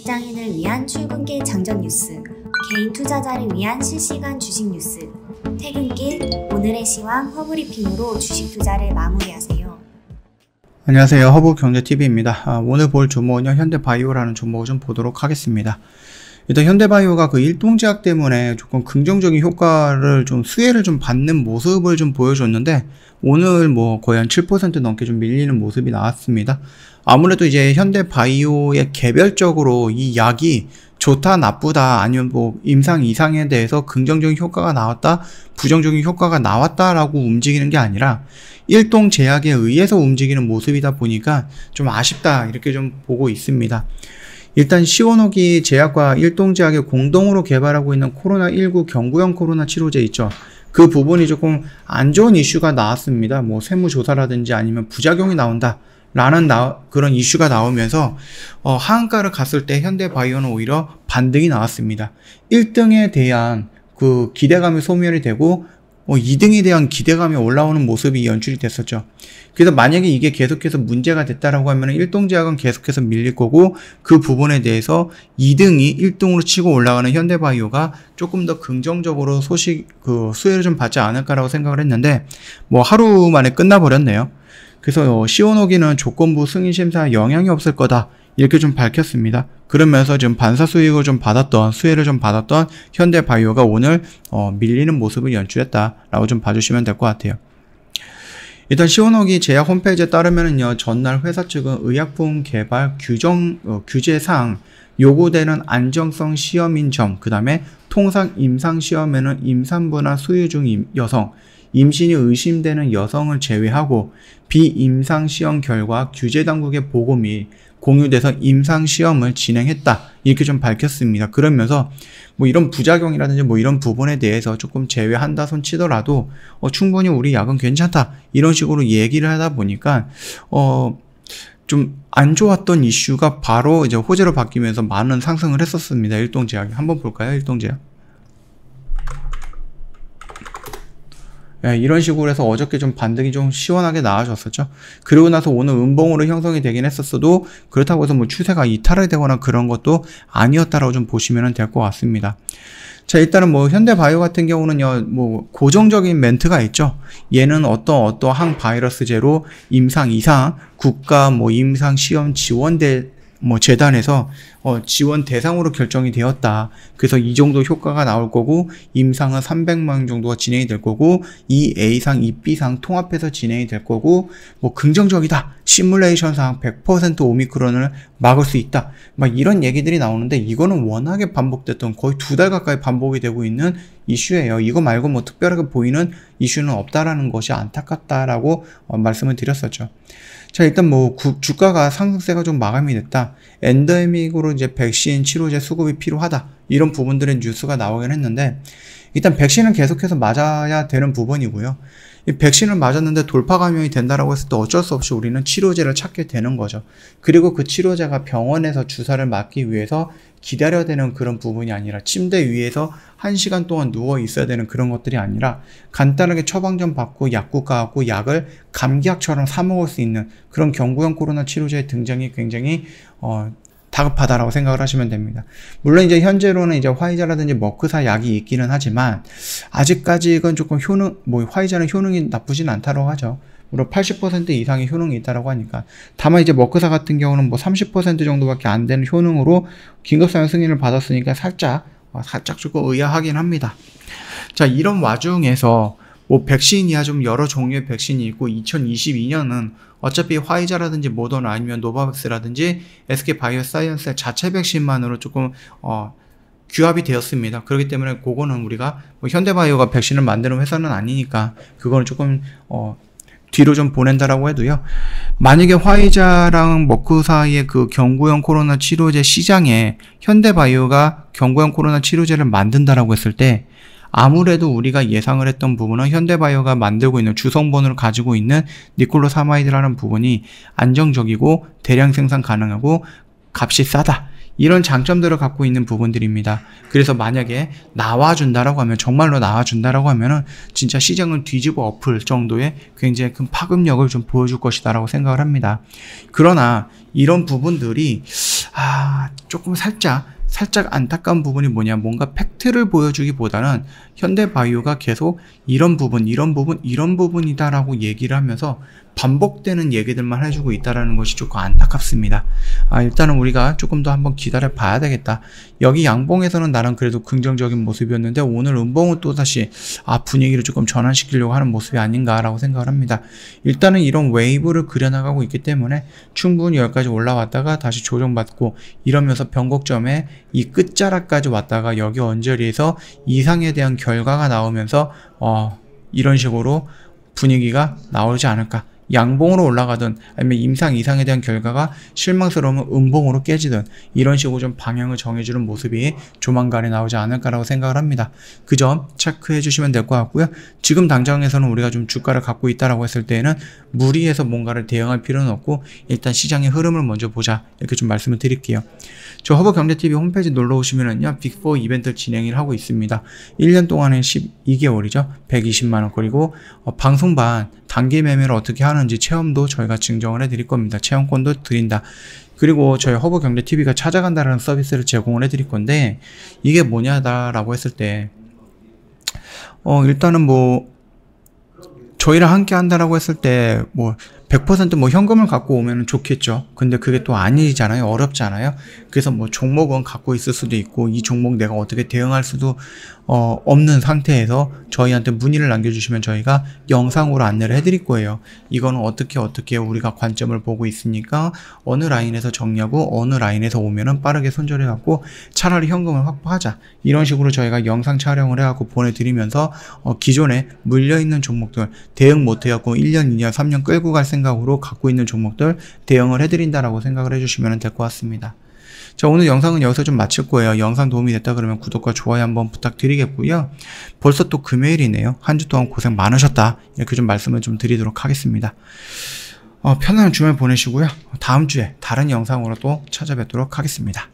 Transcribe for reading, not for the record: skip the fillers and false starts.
직장인을 위한 출근길 장전 뉴스, 개인 투자자를 위한 실시간 주식 뉴스, 퇴근길 오늘의 시황 허브리핑으로 주식 투자를 마무리하세요. 안녕하세요, 허브경제TV입니다. 오늘 볼 종목은요, 현대바이오라는 종목을 좀 보도록 하겠습니다. 일단 현대바이오가 그 일동제약 때문에 조금 긍정적인 효과를 수혜를 받는 모습을 보여줬는데, 오늘 거의 한 7% 넘게 밀리는 모습이 나왔습니다. 아무래도 이제 현대바이오의 개별적으로 이 약이 좋다, 나쁘다, 아니면 임상, 이상에 대해서 긍정적인 효과가 나왔다, 부정적인 효과가 나왔다라고 움직이는 게 아니라 일동제약에 의해서 움직이는 모습이다 보니까 좀 아쉽다, 이렇게 보고 있습니다. 일단 시오노기 제약과 일동제약이 공동으로 개발하고 있는 코로나19 경구용 코로나 치료제 있죠. 그 부분이 조금 안 좋은 이슈가 나왔습니다. 세무조사라든지 아니면 부작용이 나온다 라는 그런 이슈가 나오면서 하한가를 갔을 때 현대바이오는 오히려 반등이 나왔습니다. 1등에 대한 그 기대감이 소멸이 되고 2등에 대한 기대감이 올라오는 모습이 연출이 됐었죠. 그래서 만약에 이게 계속해서 문제가 됐다라고 하면 일동제약은 계속해서 밀릴 거고, 그 부분에 대해서 2등이 1등으로 치고 올라가는 현대바이오가 조금 더 긍정적으로 수혜를 받지 않을까라고 생각을 했는데, 하루 만에 끝나버렸네요. 그래서 시오노기는 조건부 승인 심사에 영향이 없을 거다, 이렇게 밝혔습니다. 그러면서 지금 반사 수혜를 받았던 현대바이오가 오늘 밀리는 모습을 연출했다라고 봐주시면 될 것 같아요. 일단 시오노기 제약 홈페이지에 따르면은요, 전날 회사 측은 의약품 개발 규제상 요구되는 안정성 시험인 점, 그 다음에 통상 임상 시험에는 임산부나 수유 중 여성, 임신이 의심되는 여성을 제외하고 비임상 시험 결과 규제 당국의 보고 및 공유돼서 임상 시험을 진행했다, 이렇게 밝혔습니다. 그러면서 이런 부작용이라든지 이런 부분에 대해서 조금 제외한다 손 치더라도 충분히 우리 약은 괜찮다, 이런 식으로 얘기를 하다 보니까 좀 안 좋았던 이슈가 바로 이제 호재로 바뀌면서 많은 상승을 했었습니다. 일동제약이 한번 볼까요? 일동제약. 이런 식으로 해서 어저께 반등이 시원하게 나와줬었죠. 그리고 나서 오늘 음봉으로 형성이 되긴 했었어도, 그렇다고 해서 추세가 이탈이 되거나 그런 것도 아니었다라고 보시면 될 것 같습니다. 자, 일단은 현대바이오 같은 경우는요, 고정적인 멘트가 있죠. 얘는 어떠한 바이러스제로 임상 이상 국가 임상 시험 지원대 재단에서 지원 대상으로 결정이 되었다. 그래서 이 정도 효과가 나올 거고, 임상은 300만 정도가 진행이 될 거고, 이 A상, 이 B상 통합해서 진행이 될 거고, 긍정적이다, 시뮬레이션상 100% 오미크론을 막을 수 있다, 이런 얘기들이 나오는데, 이거는 워낙에 반복됐던, 거의 2달 가까이 반복이 되고 있는 이슈예요. 이거 말고 특별하게 보이는 이슈는 없다라는 것이 안타깝다라고 말씀을 드렸었죠. 자, 일단 주가가 상승세가 마감이 됐다, 엔데믹으로 이제 백신 치료제 수급이 필요하다, 이런 부분들의 뉴스가 나오긴 했는데, 일단 백신은 계속해서 맞아야 되는 부분이고요. 이 백신을 맞았는데 돌파 감염이 된다라고 했을 때 어쩔 수 없이 우리는 치료제를 찾게 되는 거죠. 그리고 그 치료제가 병원에서 주사를 맞기 위해서 기다려야 되는 그런 부분이 아니라, 침대 위에서 1시간 동안 누워 있어야 되는 그런 것들이 아니라, 간단하게 처방전 받고 약국 가고 약을 감기약처럼 사 먹을 수 있는 그런 경구용 코로나 치료제의 등장이 굉장히 다급하다라고 생각을 하시면 됩니다. 물론 이제 현재로는 이제 화이자라든지 머크사 약이 있기는 하지만, 아직까지는 조금 화이자는 효능이 나쁘진 않다고 하죠. 물론 80% 이상의 효능이 있다라고 하니까. 다만 이제 머크사 같은 경우는 30% 정도밖에 안 되는 효능으로 긴급사용 승인을 받았으니까 살짝 조금 의아하긴 합니다. 자, 이런 와중에서 백신이야 여러 종류의 백신이 있고, 2022년은 어차피 화이자라든지 모더나 아니면 노바백스라든지 SK바이오사이언스의 자체 백신만으로 조금 규합이 되었습니다. 그렇기 때문에 그거는 우리가 현대바이오가 백신을 만드는 회사는 아니니까 그거는 조금 뒤로 보낸다라고 해도요. 만약에 화이자랑 머크 사이의 그 경구용 코로나 치료제 시장에 현대바이오가 경구용 코로나 치료제를 만든다라고 했을 때, 아무래도 우리가 예상을 했던 부분은 현대바이오가 만들고 있는 주성분을 가지고 있는 니콜로사마이드라는 부분이 안정적이고 대량 생산 가능하고 값이 싸다, 이런 장점들을 갖고 있는 부분들입니다. 그래서 만약에 나와준다라고 하면, 정말로 나와준다라고 하면은 진짜 시장을 뒤집어 엎을 정도의 굉장히 큰 파급력을 좀 보여줄 것이다라고 생각을 합니다. 그러나 이런 부분들이 조금 살짝 안타까운 부분이 뭐냐, 뭔가 팩트를 보여주기보다는 현대바이오가 계속 이런 부분이다라고 얘기를 하면서 반복되는 얘기들만 해주고 있다라는 것이 조금 안타깝습니다. 일단은 우리가 조금 더 한번 기다려 봐야 되겠다. 여기 양봉에서는 나름 그래도 긍정적인 모습이었는데 오늘 음봉은 또다시 분위기를 조금 전환시키려고 하는 모습이 아닌가라고 생각을 합니다. 일단은 이런 웨이브를 그려나가고 있기 때문에 충분히 여기까지 올라왔다가 다시 조정받고 이러면서 변곡점에 이 끝자락까지 왔다가 여기 언저리에서 이상에 대한 결과가 나오면서 이런 식으로 분위기가 나오지 않을까. 양봉으로 올라가든 아니면 임상 이상에 대한 결과가 실망스러우면 음봉으로 깨지든 이런 식으로 좀 방향을 정해주는 모습이 조만간에 나오지 않을까라고 생각을 합니다. 그 점 체크해 주시면 될 것 같고요. 지금 당장에서는 우리가 좀 주가를 갖고 있다라고 했을 때에는 무리해서 뭔가를 대응할 필요는 없고 일단 시장의 흐름을 먼저 보자, 이렇게 좀 말씀을 드릴게요. 저 허브경제TV 홈페이지 놀러 오시면은요, 빅4 이벤트를 진행을 하고 있습니다. 1년 동안에 12개월이죠. 120만원. 그리고 방송반 단기 매매를 어떻게 하는지 체험도 저희가 증정을 해드릴 겁니다. 체험권도 드린다. 그리고 저희 허브경제TV가 찾아간다라는 서비스를 제공을 해드릴 건데, 이게 뭐냐라고 했을 때 일단은 저희랑 함께 한다라고 했을 때 100% 현금을 갖고 오면 좋겠죠. 근데 그게 또 아니잖아요. 어렵잖아요. 그래서 종목은 갖고 있을 수도 있고 이 종목 내가 어떻게 대응할 수도 없는 상태에서 저희한테 문의를 남겨주시면 저희가 영상으로 안내를 해드릴 거예요. 이거는 어떻게 우리가 관점을 보고 있으니까 어느 라인에서 정리하고 어느 라인에서 오면은 빠르게 손절해 갖고 차라리 현금을 확보하자, 이런 식으로 저희가 영상 촬영을 해갖고 보내드리면서 기존에 물려있는 종목들 대응 못해갖고 1년, 2년, 3년 끌고 갈 생각으로 갖고 있는 종목들 대응을 해드린다라고 생각을 해주시면 될 것 같습니다. 자, 오늘 영상은 여기서 좀 마칠 거예요. 영상 도움이 됐다 그러면 구독과 좋아요 한번 부탁드리겠고요. 벌써 또 금요일이네요. 한 주 동안 고생 많으셨다, 이렇게 좀 말씀을 좀 드리도록 하겠습니다. 편안한 주말 보내시고요. 다음 주에 다른 영상으로 또 찾아뵙도록 하겠습니다.